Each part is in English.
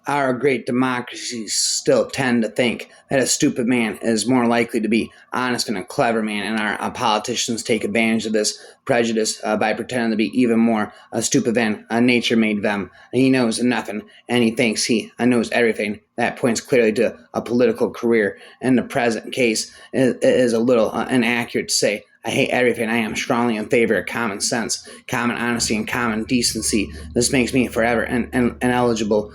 Our great democracies still tend to think that a stupid man is more likely to be honest than a clever man, and our politicians take advantage of this prejudice by pretending to be even more stupid than nature made them. He knows nothing, and he thinks he knows everything. That points clearly to a political career. In the present case, it is a little inaccurate to say I hate everything. I am strongly in favor of common sense, common honesty, and common decency. This makes me forever ineligible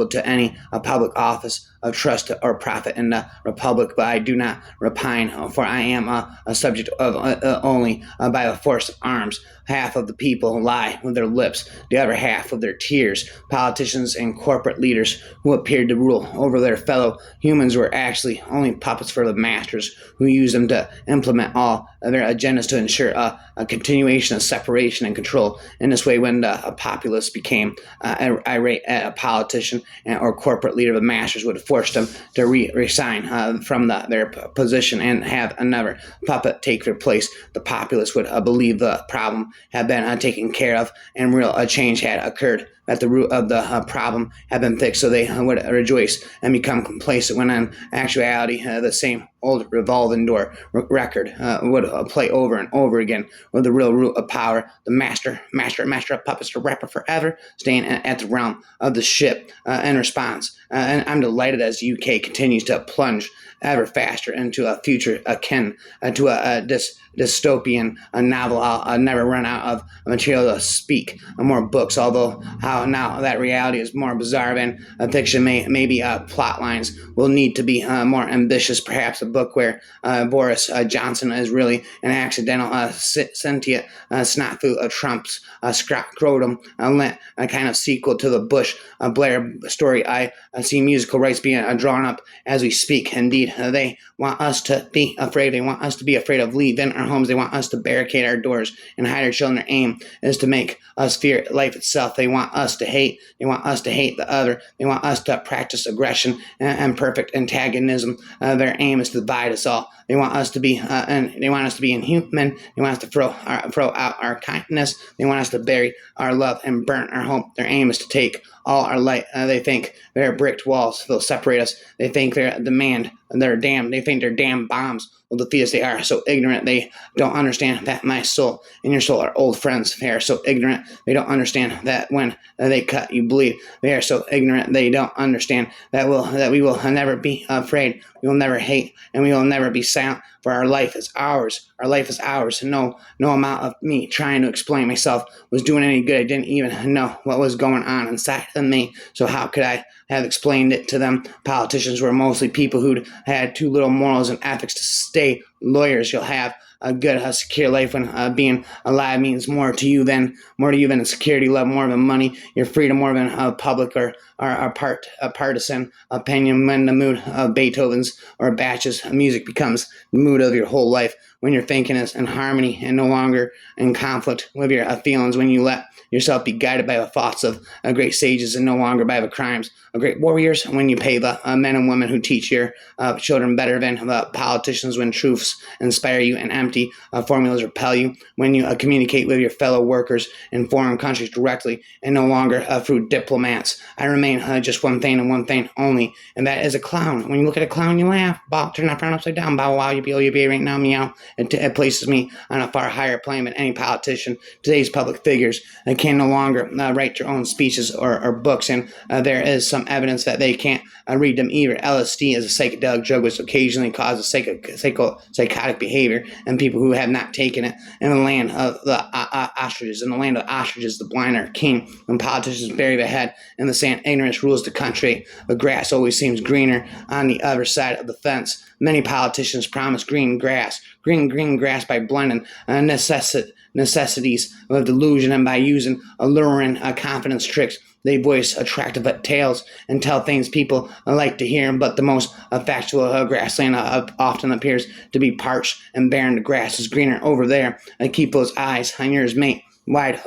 to any public office of trust or profit in the republic. But I do not repine, for I am a subject of only by the force of arms. Half of the people lie with their lips, the other half with their tears. Politicians and corporate leaders who appeared to rule over their fellow humans were actually only puppets for the masters who used them to implement all of their agendas to ensure a continuation of separation and control. In this way, when the populace became irate at a politician or corporate leader, the masters would force them to resign from their position and have another puppet take their place. The populace would believe the problem had been taken care of and real change had occurred, that the root of the problem had been fixed, so they would rejoice and become complacent, when in actuality the same old revolving door record would play over and over again, with the real root of power, the master of puppets, the rapper forever staying at the realm of the ship. In response, and I'm delighted as the UK continues to plunge ever faster into a future akin to a dystopian novel. I'll never run out of material to speak more books, although how now that reality is more bizarre than fiction. Maybe plot lines will need to be more ambitious. Perhaps a book where Boris Johnson is really an accidental sentient snotfoot of Trump's scrotum, lent a kind of sequel to the Bush Blair story. I see musical rights being drawn up as we speak. Indeed, they want us to be afraid. They want us to be afraid of leaving our homes. They want us to barricade our doors and hide our children. Their aim is to make us fear life itself. They want us to hate. They want us to hate the other. They want us to practice aggression and perfect antagonism. Their aim is to divide us all. They want us to be, and they want us to be inhuman. They want us to throw out our kindness. They want us to bury our love and burn our home. Their aim is to take all our light. They think they're bricked walls. They'll separate us. They think they're They think they're damn bombs will defeat us. They are so ignorant. They don't understand that my soul and your soul are old friends. They are so ignorant. They don't understand that when they cut, you bleed. They are so ignorant. They don't understand that we will never be afraid. We will never hate, and we will never be silent. For our life is ours. Our life is ours. No amount of me trying to explain myself was doing any good. I didn't even know what was going on inside of me. So how could I have explained it to them? Politicians were mostly people who'd had too little morals and ethics to stay lawyers. You'll have a good, secure life when being alive means more to you than a security, love more than money, your freedom more than public or a partisan opinion. When the mood of Beethoven's or Bach's music becomes the mood of your whole life, when your thinking is in harmony and no longer in conflict with your feelings, when you let yourself be guided by the thoughts of great sages and no longer by the crimes of great warriors, when you pay the men and women who teach your children better than the politicians, when truths inspire you and empty formulas repel you, when you communicate with your fellow workers in foreign countries directly and no longer through diplomats. I remain just one thing and one thing only, and that is a clown. When you look at a clown, you laugh. Bow, turn that frown upside down. Bow, wow, yippee, right now, meow. It places me on a far higher plane than any politician. Today's public figures can no longer write their own speeches or books, and there is some evidence that they can't read them either. LSD is a psychedelic drug which occasionally causes psychotic behavior in people who have not taken it. In the land of the ostriches, the blind are king. When politicians bury their head in the sand, ignorance rules the country. The grass always seems greener on the other side of the fence. Many politicians promise green grass by blending necessities with delusion, and by using alluring confidence tricks. They voice attractive tales and tell things people like to hear, but the most factual grassland often appears to be parched and barren. The grass is greener over there. Keep those eyes on yours, mate. Wide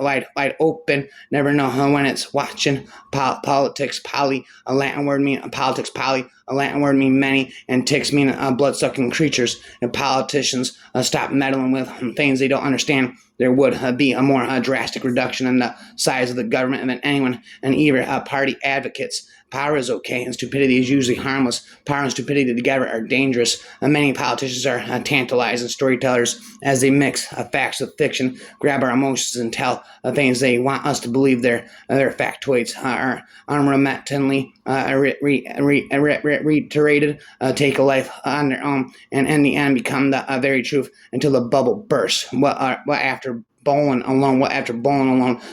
open. Never know when it's watching. Politics, poly, a Latin word mean politics, poly, a Latin word mean many, and ticks mean blood-sucking creatures. And politicians stop meddling with things they don't understand. There would be a more drastic reduction in the size of the government than anyone and either party advocates Power is okay, and stupidity is usually harmless. Power and stupidity together are dangerous. Many politicians are tantalizing storytellers as they mix facts with fiction, grab our emotions, and tell things they want us to believe. Their factoids are unremittingly reiterated, take a life on their own, and in the end become the very truth until the bubble bursts. What after bowling alone,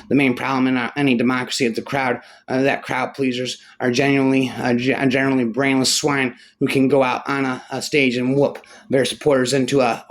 the main problem in any democracy is the crowd. That crowd pleasers are generally brainless swine who can go out on a stage and whoop their supporters into a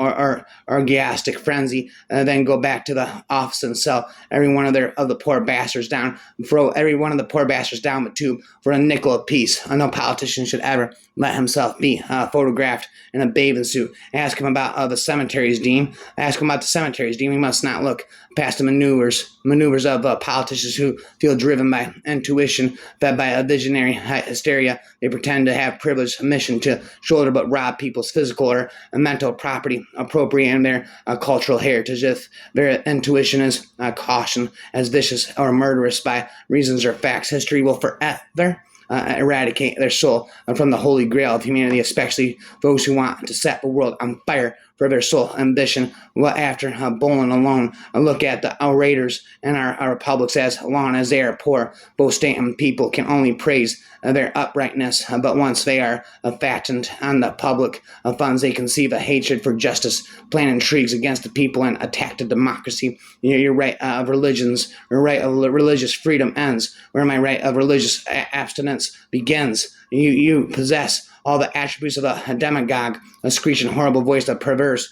orgiastic frenzy, then go back to the office and sell every one of the poor bastards down, throw every one of the poor bastards down the tube for a nickel apiece. No politician should ever let himself be photographed in a bathing suit. Ask him about the cemeteries, Dean. Ask him about the cemeteries, Dean. We must not look past the maneuvers of politicians who feel driven by intuition, fed by a visionary hysteria. They pretend to have privileged mission to shoulder but rob people's physical or mental property, appropriating their cultural heritage. If their intuition is caution as vicious or murderous by reasons or facts, history will forever eradicate their soul from the holy grail of humanity, especially those who want to set the world on fire for their sole ambition. What after bowling alone, look at the orators in our republics. As long as they are poor, both state and people can only praise their uprightness, but once they are fattened on the public funds, they conceive a hatred for justice, plan intrigues against the people, and attack the democracy. Your right of religious freedom ends, where my right of religious abstinence begins. You possess all the attributes of a demagogue, a screeching, horrible voice, a perverse,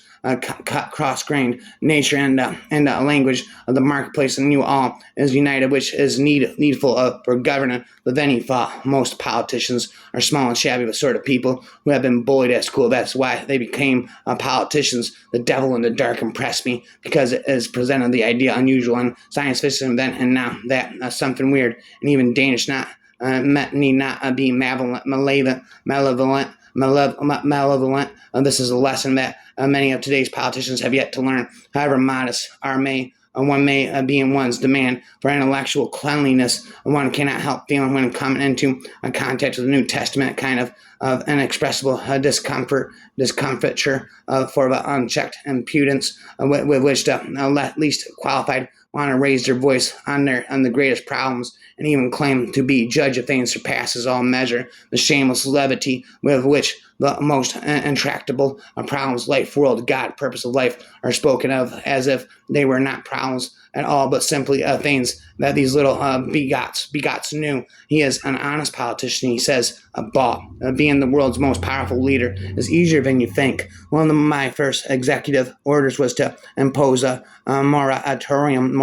cross-grained nature, and a language of the marketplace, and you all is united, which is needful for governing the any thought. Most politicians are small and shabby, the sort of people who have been bullied at school. That's why they became politicians. The devil in the dark impressed me because it is presented the idea unusual and science fiction then and now that something weird and even Danish need not be malevolent. This is a lesson that many of today's politicians have yet to learn. However modest one may be in one's demand for intellectual cleanliness, one cannot help feeling when coming into contact with the New Testament kind of inexpressible discomfiture for the unchecked impudence with which the least qualified want to raise their voice on the greatest problems and even claim to be judge of things surpasses all measure. The shameless levity with which the most intractable problems, life, world, God, purpose of life, are spoken of as if they were not problems at all, but simply things that these little begots knew. He is an honest politician. He says, being the world's most powerful leader is easier than you think. One of my first executive orders was to impose a moratorium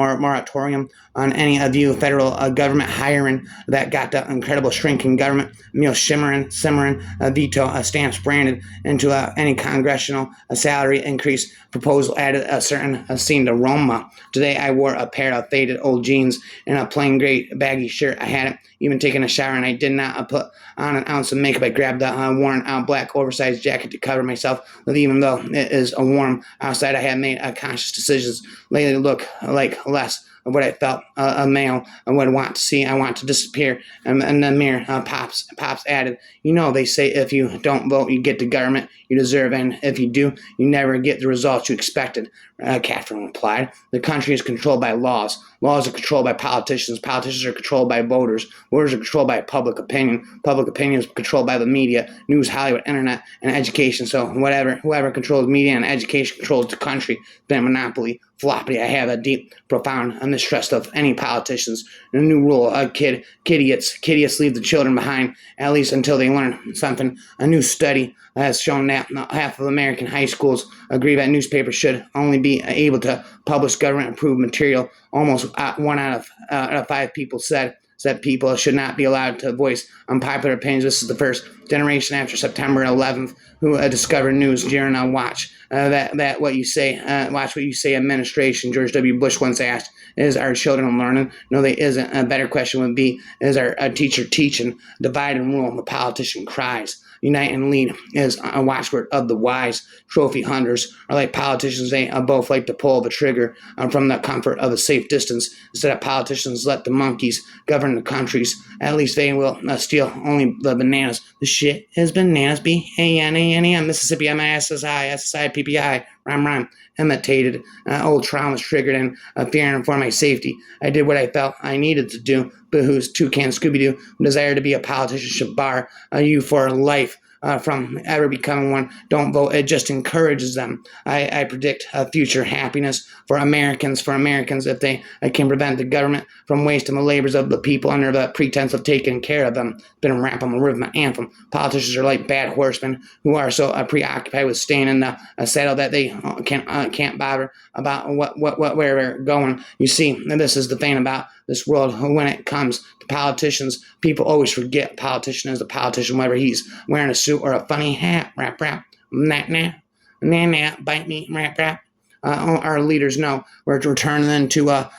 on any of you federal government hiring that got the incredible shrinking government meal simmering veto stamps branded into any congressional salary increase proposal added a certain scene aroma. Today I wore a pair of faded old jeans and a plain gray baggy shirt. I hadn't even taken a shower and I did not put on an ounce of makeup. I grabbed a worn out black oversized jacket to cover myself with, even though it is warm outside. I had made conscious decisions lately to look like less of what I felt a male would want to see. I want to disappear. And the mirror, Pops added, they say if you don't vote, you get the government you deserve, and if you do, you never get the results you expected. Catherine replied, the country is controlled by laws. Laws are controlled by politicians. Politicians are controlled by voters. Voters are controlled by public opinion. Public opinion is controlled by the media, news, Hollywood, internet, and education. So whoever controls media and education controls the country. Been a monopoly. Floppy. I have a deep, profound mistrust of any politicians. A new rule: kidiots leave the children behind, at least until they learn something. A new study has shown that half of American high schools agree that newspapers should only be able to publish government-approved material. Almost 1 out of 5 people said people should not be allowed to voice unpopular opinions. This is the first generation after September 11th who discovered news during a watch what you say administration. George W. Bush once asked, is our children learning? No, they isn't. A better question would be, is our teacher teaching? Divide and rule. The politician cries. unite and lead is a watchword of the wise. Trophy hunters are like politicians. They both like to pull the trigger from the comfort of a safe distance. Instead of politicians let the monkeys govern the countries, at least they will steal only the bananas. The shit is bananas. B-A-N-A-N-A-M. Mississippi, M-I-S-S-I, S-S-I-P-P-I. Rhyme. Imitated. Old traumas triggered and fearing for my safety. I did what I felt I needed to do. Boohoo's Toucan Scooby-Doo. Desire to be a politician should bar you for life. From ever becoming one. Don't vote. It just encourages them. I predict future happiness for Americans. If they can prevent the government from wasting the labors of the people under the pretense of taking care of them. Been a rap on the rhythm anthem. Politicians are like bad horsemen who are so preoccupied with staying in the saddle that they can't bother about where they're going. You see, this is the thing about this world. When it comes to politicians, people always forget a politician is a politician, whether he's wearing a suit or a funny hat. Rap, bite me, rap. Our leaders know we're returning into a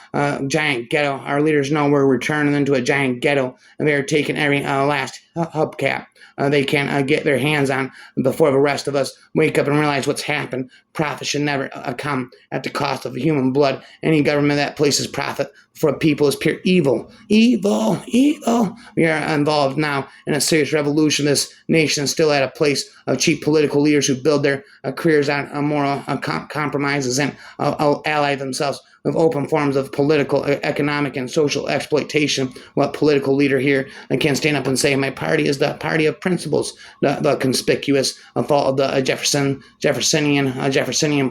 giant ghetto. Our leaders know we're returning into a giant ghetto, and they're taking every last hubcap they can get their hands on before the rest of us wake up and realize what's happened. Profit should never come at the cost of human blood. Any government that places profit for people is pure evil. Evil. We are involved now in a serious revolution. This nation is still at a place of cheap political leaders who build their careers on moral compromises and ally themselves with open forms of political, economic, and social exploitation. What political leader here can stand up and say, my party is the party of principles, the conspicuous fault of the Jeffersonian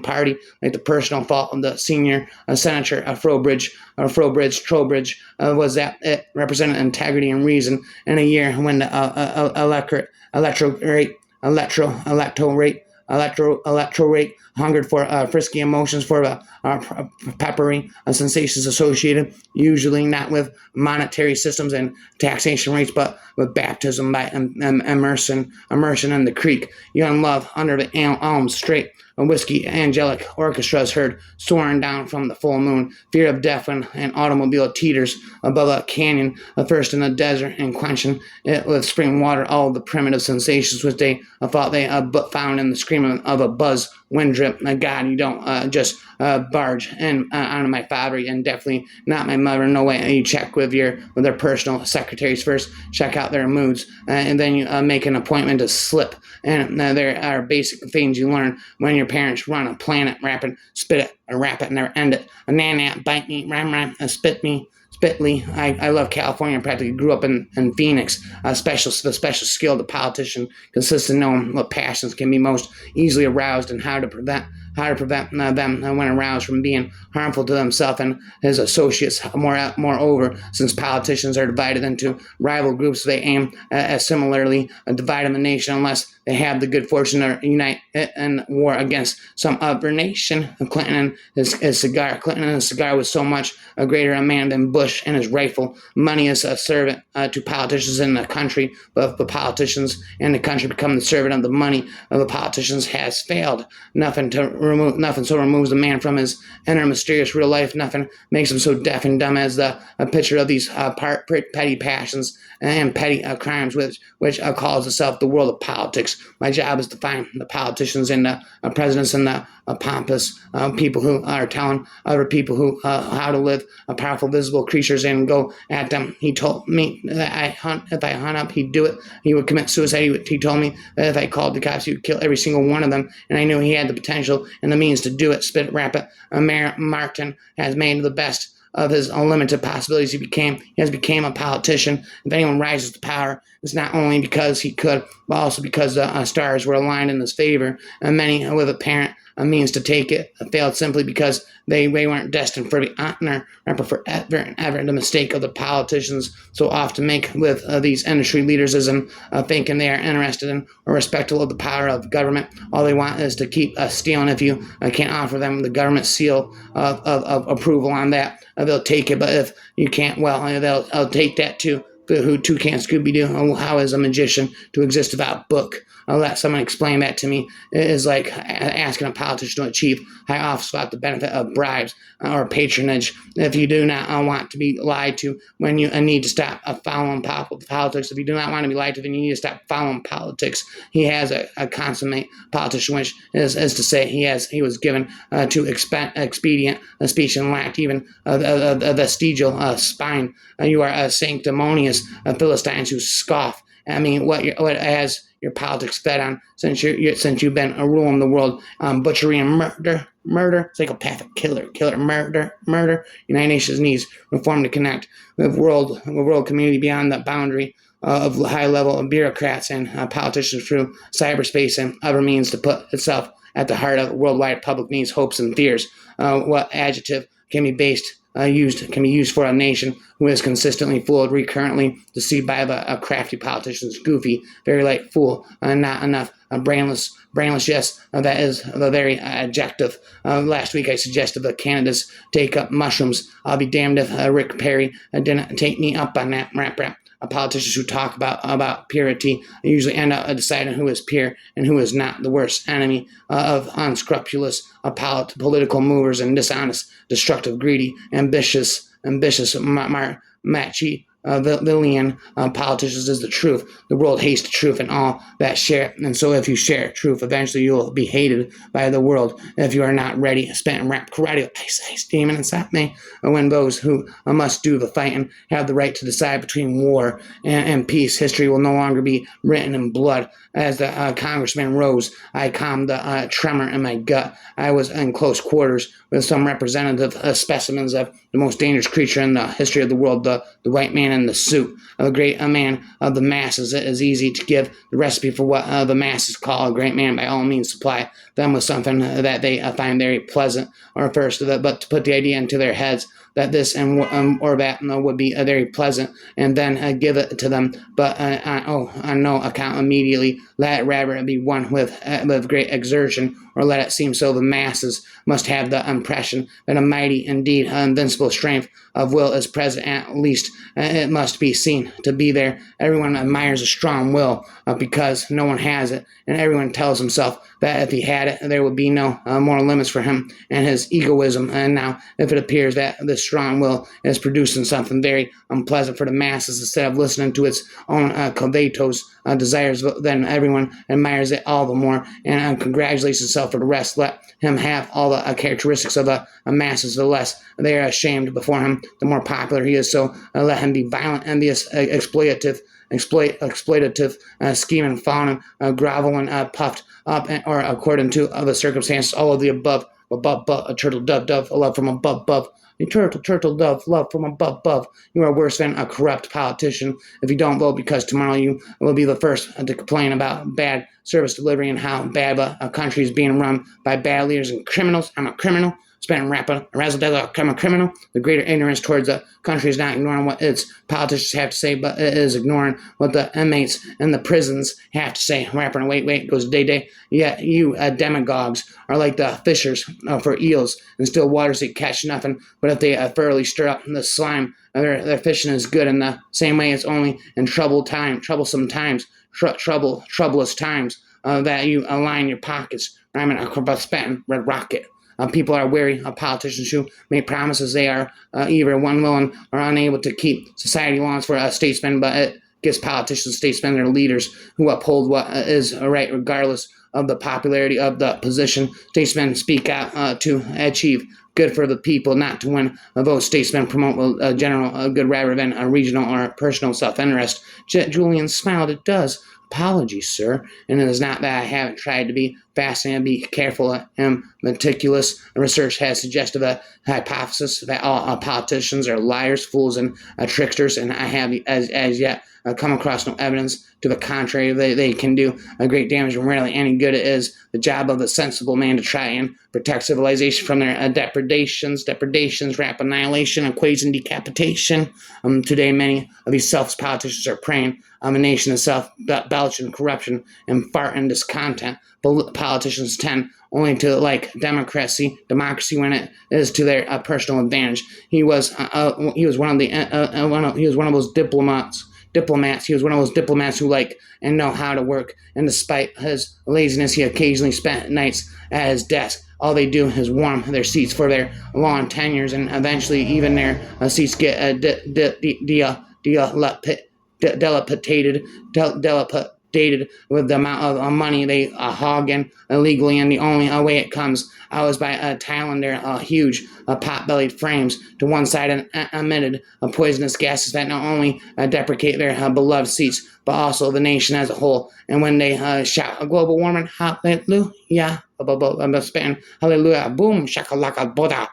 party, like the personal fault of the senior senator Trowbridge, was that it represented integrity and reason in a year when the electoral rate hungered for frisky emotions, for peppery sensations associated, usually not with monetary systems and taxation rates, but with baptism by immersion in the creek. Young love under the elm straight. A whiskey angelic orchestra is heard soaring down from the full moon. Fear of death when an automobile teeters above a canyon, first in the desert and quenching it with spring water. All the primitive sensations which they thought they found in the scream of a buzz wind drip. God, you don't just barge in onto my father, and definitely not my mother. No way. You check with their personal secretaries first. Check out their moods, and then you make an appointment to slip. And there are basic things you learn when your parents run a planet, rap it, spit it, or rap it, and never end it. A nan bite me, rhyme, spit me. Spitly. I love California. I practically grew up in Phoenix. The special skill of the politician consists in knowing what passions can be most easily aroused and how to prevent them when aroused from being harmful to themselves and his associates. Moreover, since politicians are divided into rival groups, they aim at similarly dividing the nation unless they have the good fortune to unite in war against some other nation. Clinton and his cigar was so much a greater a man than Bush and his rifle. Money is a servant to politicians in the country, but if the politicians and the country become the servant of the money of the politicians has failed. Nothing so removes a man from his inner mysterious real life. Nothing makes him so deaf and dumb as a picture of these petty passions and petty crimes, which calls itself the world of politics. My job is to find the politicians and the presidents and the pompous people who are telling other people how to live, powerful, visible creatures, and go at them. He told me that if I hunt up, he'd do it. He would commit suicide. He told me that if I called the cops, he would kill every single one of them, and I knew he had the potential and the means to do it. Spit Rapid. Mayor Martin has made the best of his unlimited possibilities. He has become a politician. If anyone rises to power, it's not only because he could, but also because the stars were aligned in his favor. And many with apparent means to take it failed simply because they weren't destined for the honor, forever and ever. The mistake of the politicians so often make with these industry leaders is in thinking they are interested in or respectful of the power of government. All they want is to keep stealing. If you can't offer them the government seal of approval on that, they'll take it. But if you can't, well, they'll take that too. who two can't Scooby-Doo. How is a magician to exist without book? I'll let someone explain that to me. It is like asking a politician to achieve high office without the benefit of bribes or patronage. If you do not want to be lied to, when you need to stop following politics, if you do not want to be lied to, then you need to stop following politics. He has a consummate politician, which is to say he was given to expedient speech and lacked even the vestigial spine. You are sanctimonious Philistines who scoff. I mean, what has your politics fed on since you've been ruling the world? Butchery and murder, psychopathic killer, murder. United Nations needs reform to connect with world community beyond the boundary of high level bureaucrats and politicians through cyberspace and other means to put itself at the heart of worldwide public needs, hopes, and fears. What adjective can be used for a nation who is consistently fooled, recurrently deceived by the crafty politicians? Goofy, very light fool, not enough, brainless, yes, that is the very adjective. Last week I suggested the Canada's take up mushrooms. I'll be damned if Rick Perry didn't take me up on that rap. Politicians who talk about purity usually end up deciding who is pure and who is not. The worst enemy of unscrupulous political movers and dishonest, destructive, greedy, ambitious, Machiavellian politicians is the truth. The world hates the truth and all that share it. And so if you share truth, eventually you will be hated by the world. If you are not ready, spit and rap karate, ice, demon, and stop me. When those who must do the fighting have the right to decide between war and peace, history will no longer be written in blood. As the congressman rose, I calmed the tremor in my gut. I was in close quarters with some representative specimens of the most dangerous creature in the history of the world, the white man in the suit. A great man of the masses. It is easy to give the recipe for what the masses call a great man. By all means, supply them with something that they find very pleasant or first, but to put the idea into their heads that this or that would be very pleasant, and then give it to them, but on no account immediately. Let it rather be one with great exertion, or let it seem so. The masses must have the impression that a mighty, indeed invincible strength of will is present. At least it must be seen to be there. Everyone admires a strong will because no one has it, and everyone tells himself that if he had it, there would be no more limits for him and his egoism. And now, if it appears that this strong will is producing something very unpleasant for the masses, instead of listening to its own covetous desires, then everyone admires it all the more and congratulates himself for the rest. Let him have all the characteristics of a masses. The less they are ashamed before him, the more popular he is. So let him be violent, envious, exploitative, scheming, fawning, groveling, puffed up, or according to the circumstances, all of the above. A turtle, dove, a love from above. A turtle, dove, love from above. You are worse than a corrupt politician if you don't vote, because tomorrow you will be the first to complain about bad service delivery and how bad a country is being run by bad leaders and criminals. I'm a criminal. Spent rapping, I'm a criminal. The greater ignorance towards the country is not ignoring what its politicians have to say, but it is ignoring what the inmates in the prisons have to say. Rapping, wait, goes day. Yet you demagogues are like the fishers for eels in still waters that catch nothing, but if they thoroughly stir up the slime, their fishing is good. In the same way, it's only in troublous times, that you align your pockets. I'm a spitting red rocket. People are wary of politicians who make promises they are either unwilling or unable to keep. Society longs for statesmen, but it gives politicians, statesmen, their leaders who uphold what is right regardless of the popularity of the position. Statesmen speak out to achieve good for the people, not to win a vote. Statesmen promote a general good rather than a regional or personal self-interest. Julian smiled. It does. Apologies, sir. And it is not that I haven't tried to be fascinating, be careful and meticulous. Research has suggested a hypothesis that all politicians are liars, fools, and tricksters, and I have as yet come across no evidence to the contrary. They can do a great damage and rarely any good. It is the job of the sensible man to try and protect civilization from their depredations, rap annihilation, equation, decapitation. Today, many of these selfish politicians are preying on the nation itself, belch in corruption and fart in discontent. Politicians tend only to like democracy when it is to their personal advantage. He was one of those diplomats diplomats. He was one of those diplomats who like and know how to work. And despite his laziness, he occasionally spent nights at his desk. All they do is warm their seats for their long tenures, and eventually even their seats get dilapidated with the amount of money they hog in illegally. And the only way it comes out is by tiling their huge pot-bellied frames to one side and emitted poisonous gases that not only deprecate their beloved seats, but also the nation as a whole. And when they shout global warming, hallelujah, I'm spitting hallelujah, boom, shakalaka, boda,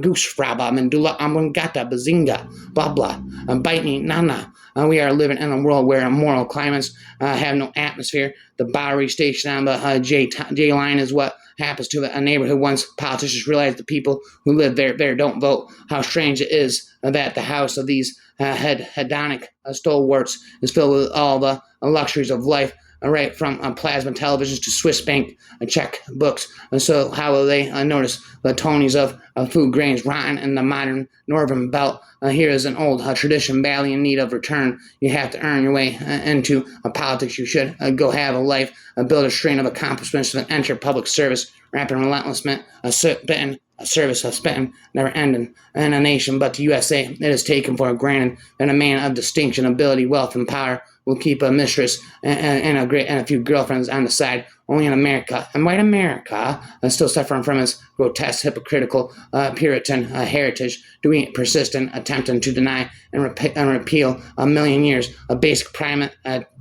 goose fraba, mandula, amungata, bazinga, blah blah, bite me, nana. We are living in a world where moral climates have no atmosphere. The Bowery station on the J line is what happens to a neighborhood once politicians realize the people who live there don't vote. How strange it is that the house of these hedonic stalwarts is filled with all the luxuries of life, right from plasma televisions to Swiss bank checkbooks. And so how will they notice the Tonys of food grains rotten in the modern northern belt? Here is an old tradition badly in need of return. You have to earn your way into politics. You should go have a life, build a strain of accomplishments, and enter public service, rapid relentlessment, a service of spitting, never ending. In a nation but the USA, it is taken for granted that a man of distinction, ability, wealth, and power will keep a mistress and a few girlfriends on the side. Only in America, and white America, still suffering from its grotesque, hypocritical Puritan heritage, do we persist in attempting to deny and repeal a million years of basic primate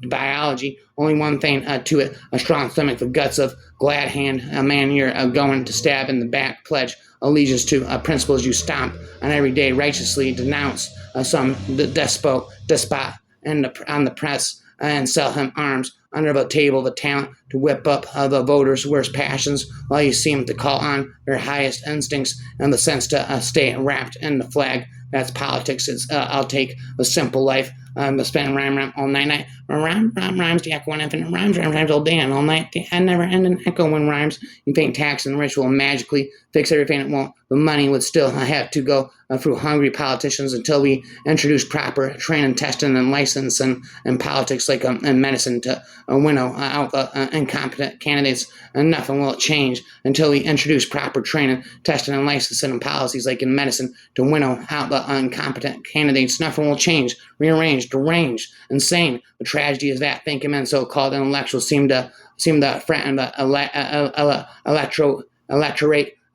biology. Only one thing to it: a strong stomach, the guts of glad hand, a man you're going to stab in the back, pledge allegiance to principles you stomp on every day, righteously denounce some despot on the press and sell him arms under the table, the talent to whip up the voters' worst passions, while you seem to call on their highest instincts and the sense to stay wrapped in the flag. That's politics. I'll take the simple life. Spend rhyme all night. Rhymes, the echo and infinite rhymes all day and all night. The never ending echoing rhymes. You think tax and ritual magically fix everything it won't. The money would still have to go through hungry politicians until we introduce proper training, testing, and license and politics like in medicine to winnow out the incompetent candidates. And nothing will change until we introduce proper training, testing, and licensing and policies like in medicine to winnow out the incompetent candidates. Nothing will change. Rearranged, deranged, insane. The tragedy is that thinking men, so-called intellectuals, seem to threaten the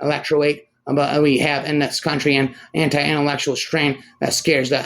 electorate. But we have in this country an anti-intellectual strain that scares the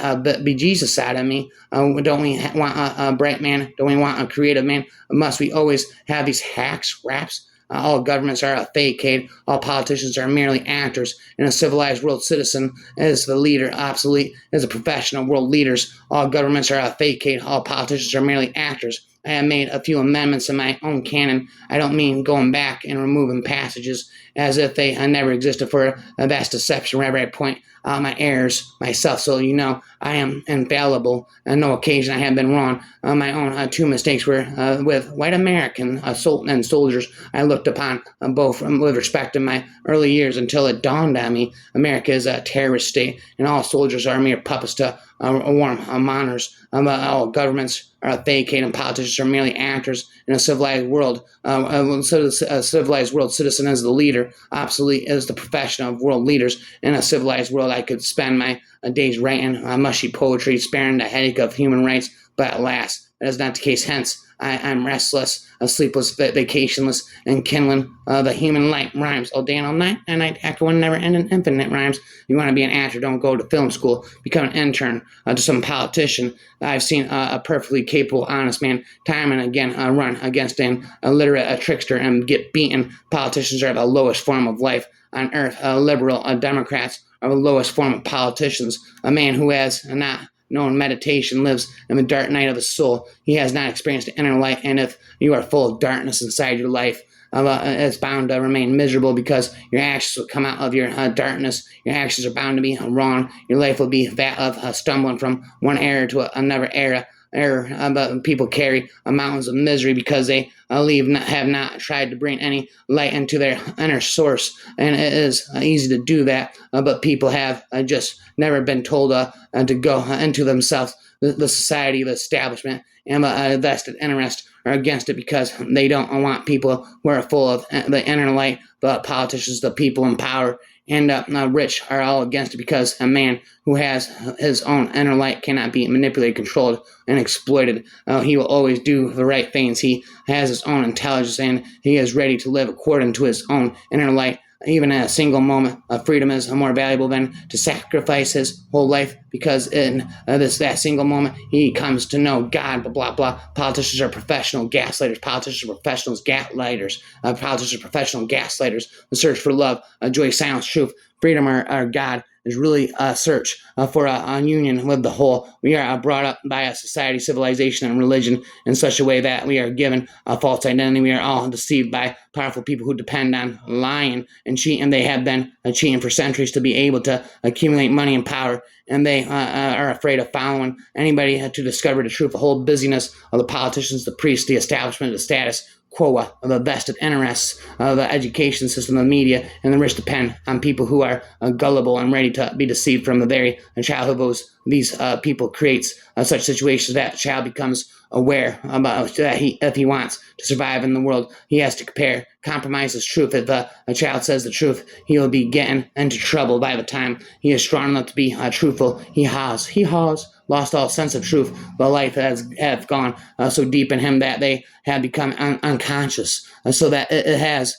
bejesus out of me. Don't we want a bright man? Don't we want a creative man? Must we always have these hacks, raps? All governments are a facade. All politicians are merely actors. And a civilized world citizen is the leader, obsolete as a professional world leaders. All governments are a facade. All politicians are merely actors. I have made a few amendments in my own canon. I don't mean going back and removing passages as if they never existed for a vast deception. Wherever I point out my errors myself, so you know I am infallible. On no occasion I have been wrong. My own two mistakes were with white American and soldiers I looked upon both with respect to my early years until it dawned on me America is a terrorist state and all soldiers are mere puppets to warm monitors. All governments are facade and politicians are merely actors in a civilized world. A civilized world citizen is the leader. Obsolete is the profession of world leaders. In a civilized world, I could spend my days writing mushy poetry, sparing the headache of human rights. But alas, that is not the case. Hence, I'm restless, sleepless, vacationless, and kindling the human light. Rhymes all day and all night, and I echoing never-ending infinite rhymes. You want to be an actor, don't go to film school. Become an intern to some politician. I've seen a perfectly capable, honest man time and again run against an illiterate trickster and get beaten. Politicians are the lowest form of life on earth. Liberal Democrats are the lowest form of politicians. A man who has not known meditation lives in the dark night of his soul. He has not experienced the inner light, and if you are full of darkness inside your life, it's bound to remain miserable because your actions will come out of your darkness. Your actions are bound to be wrong. Your life will be that of stumbling from one error to another error. But people carry mountains of misery because they have not tried to bring any light into their inner source, and it is easy to do that. But people have just never been told to go into themselves. the society, the establishment, and the vested interest are against it because they don't want people who are full of the inner light, the politicians, the people in power, and rich are all against it because a man who has his own inner light cannot be manipulated, controlled, and exploited. He will always do the right things. He has his own intelligence and he is ready to live according to his own inner light. Even a single moment of freedom is more valuable than to sacrifice his whole life because in that single moment he comes to know God. Blah blah blah. Politicians are professional gaslighters. Politicians are professionals gaslighters. Politicians are professional gaslighters. The search for love, joy, silence, truth, freedom, or God is really a search for a union with the whole. We are brought up by a society, civilization, and religion in such a way that we are given a false identity. We are all deceived by powerful people who depend on lying and cheating. They have been cheating for centuries to be able to accumulate money and power, and they are afraid of following anybody to discover the truth. The whole busyness of the politicians, the priests, the establishment, the status quo of the vested interests of the education system, the media, and the rich depend on people who are gullible and ready to be deceived from the very childhood. These people creates such situations that child becomes aware about that if he wants to survive in the world, he has to compromise his truth. If a child says the truth, he will be getting into trouble by the time he is strong enough to be truthful. He has lost all sense of truth. The life have gone so deep in him that they have become unconscious, so that it has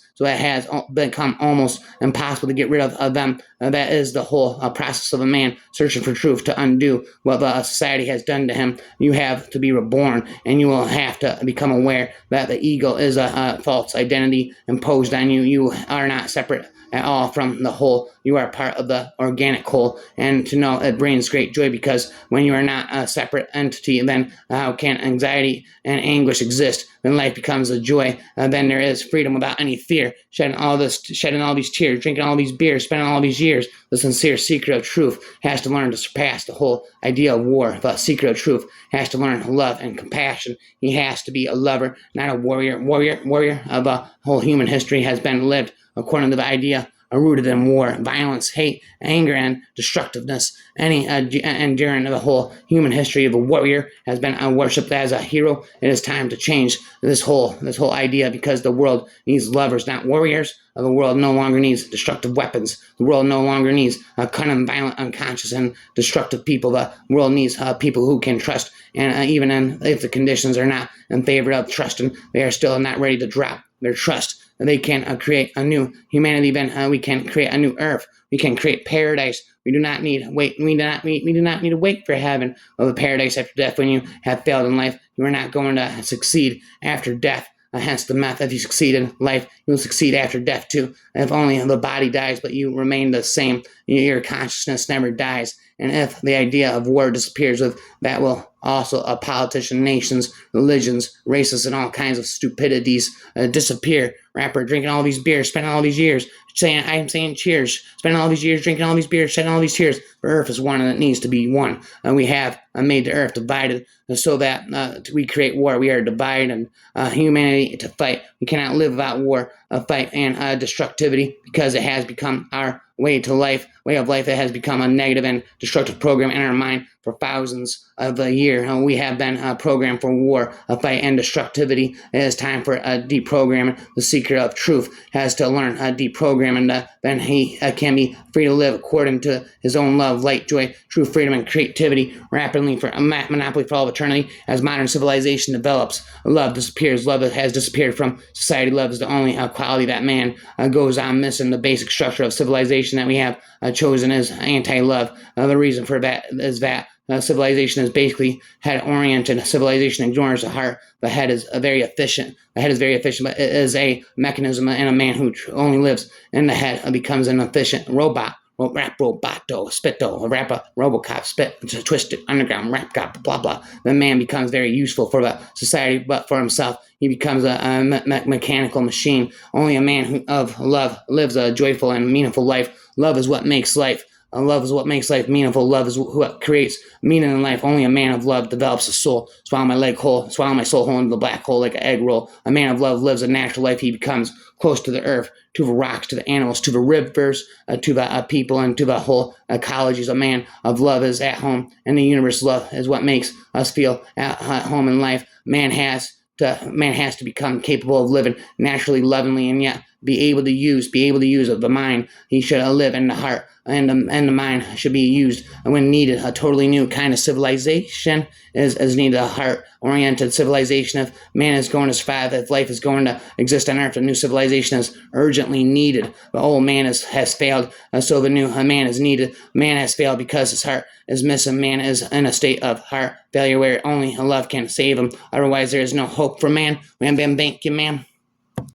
become almost impossible to get rid of them. That is the whole process of a man searching for truth to undo what the society has done to him. You have to be reborn, and you will have to become aware that the ego is a false identity imposed on you. You are not separate at all from the whole. You are part of the organic whole, and to know it brings great joy because when you are not a separate entity, then how can anxiety and anguish exist? Then life becomes a joy. Then there is freedom without any fear. Shedding all these tears, drinking all these beers, spending all these years. The sincere seeker of truth has to learn to surpass the whole idea of war. The seeker of truth has to learn love and compassion. He has to be a lover, not a warrior. Warrior of a whole human history has been lived according to the idea rooted in war, violence, hate, anger, and destructiveness. And during the whole human history of a warrior has been worshipped as a hero. It is time to change this whole idea because the world needs lovers, not warriors. The world no longer needs destructive weapons. The world no longer needs cunning, violent, unconscious, and destructive people. The world needs people who can trust, and even if the conditions are not in favor of trusting, they are still not ready to drop their trust. They can create a new humanity. Then we can create a new earth. We can create paradise. We do not need to wait for heaven or the paradise after death. When you have failed in life, you are not going to succeed after death. Hence the myth: if you succeed in life, you will succeed after death too. If only the body dies, but you remain the same, your consciousness never dies. And if the idea of war disappears, with that will also politicians, nations, religions, races, and all kinds of stupidities disappear. Rapper drinking all these beers, spending all these years saying cheers, spending all these years drinking all these beers, shedding all these tears. The earth is one and it needs to be one. And we have made the earth divided so that we create war. We are divided humanity to fight. We cannot live without war, fight, and destructivity because it has become our way of life. It has become a negative and destructive program in our mind for thousands of years. We have been programmed for war, fight, and destructivity. It is time for deprogramming. The seeker of truth has to learn deprogramming. Then he can be free to live according to his own love, light, joy, true freedom, and creativity rapidly for a monopoly for all of eternity. As modern civilization develops, love disappears. Love has disappeared from society. Love is the only quality that man goes on missing. The basic structure of civilization that we have chosen is anti-love. The reason for that is that civilization is basically head-oriented. Civilization ignores the heart. The head is very efficient. But it is a mechanism, and a man who only lives in the head becomes an efficient robot. Rap roboto, spitto, rapper, robocop, spit, twisted, underground, rap god, blah, blah. The man becomes very useful for the society, but for himself, he becomes a mechanical machine. Only a man of love lives a joyful and meaningful life. Love is what makes life. Love is what makes life meaningful. Love is what creates meaning in life. Only a man of love develops a soul. Swallow my leg whole, swallow my soul whole into the black hole like an egg roll. A man of love lives a natural life. He becomes close to the earth, to the rocks, to the animals, to the rivers, to the people, and to the whole ecologies. A man of love is at home in the universe. Love is what makes us feel at home in life. Man has to become capable of living naturally, lovingly, and yet be able to use of the mind. He should live in the heart, and the mind should be used when needed. A totally new kind of civilization is needed. A heart-oriented civilization. If man is going to survive, if life is going to exist on Earth, a new civilization is urgently needed. The old man has failed, so the new man is needed. Man has failed because his heart is missing. Man is in a state of heart failure where only love can save him. Otherwise, there is no hope for man. Wham bam, thank you, ma'am.